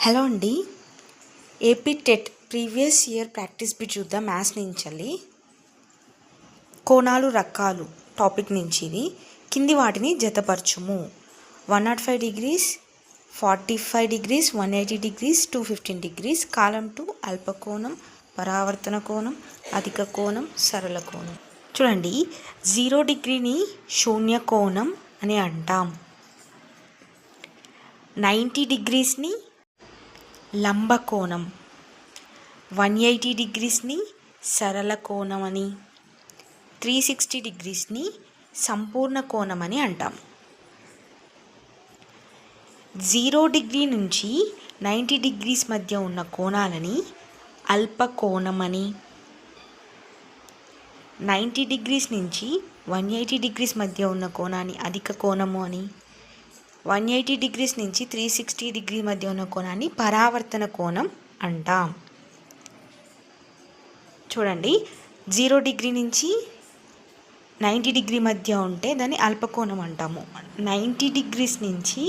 Hello అండి. AP TET previous year practice bit చూద్దాం. Maths నుంచి కోణాలు రకాలు టాపిక్ నుంచి ఇది. కింది వాటిని జతపరచుము. 105 degrees, 45 degrees, 180 degrees, 215 degrees. కాలం 2 అల్పకోణం, పరావర్తన కోణం, అధిక కోణం, సరళ కోణం. చూడండి, 0 డిగ్రీని శూన్య కోణం అని అంటాం. 90 degreesని లంబకోణం, 180 degreesని సరళ కోణం అని, 360 degreesని సంపూర్ణ కోణం అని అంటాం. 0 డిగ్రీ నుంచి 90 degrees మధ్య ఉన్న కోణాలని అల్పకోణం అని, 90 degrees నుంచి 180 degrees మధ్య ఉన్న కోణాన్ని అధిక కోణము అని, 180 degrees నుంచి 360 degree మధ్య ఉన్న కోణాన్ని పరావర్తన కోణం అంటాం. చూడండి, 0 డిగ్రీ నుంచి 90 degree మధ్య ఉంటే దాన్ని అల్పకోణం అంటాము. 90 degrees నుంచి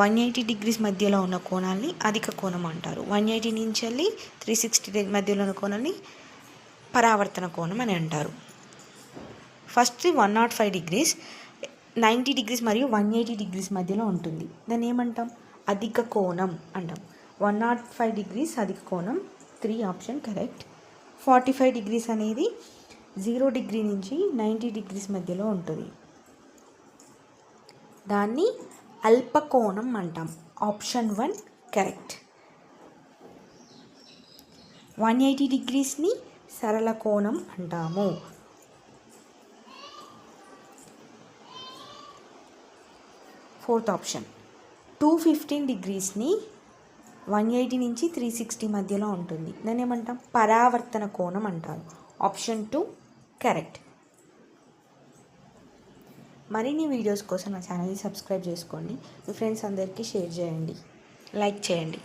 180 degrees మధ్యలో ఉన్న కోణాన్ని అధిక కోణం అంటారు. 180 నుంచి 360 మధ్యలో ఉన్న కోణాన్ని పరావర్తన కోణం అని అంటారు. ఫస్ట్ 105 degrees 90 degrees మరియు 180 degrees మధ్యలో ఉంటుంది. దాన్ని ఏమంటాం? అధిక కోణం అంటాం. 105 degrees అధిక కోణం, 3 ఆప్షన్ కరెక్ట్. 45 degrees అనేది 0 డిగ్రీ నుంచి 90 degrees మధ్యలో ఉంటుంది. దాన్ని అల్పకోణం అంటాం. Option 1 correct. 180 degreesని సరళ కోణం అంటాము. ఫోర్త్ ఆప్షన్ 215 degreesని 180 నుంచి 360 మధ్యలో ఉంటుంది. దాన్ని ఏమంటాం? పరావర్తన కోణం అంటారు. Option 2 correct. మరిన్ని వీడియోస్ కోసం నా ఛానల్ని సబ్స్క్రైబ్ చేసుకోండి. మీ ఫ్రెండ్స్ అందరికీ షేర్ చేయండి, లైక్ చేయండి.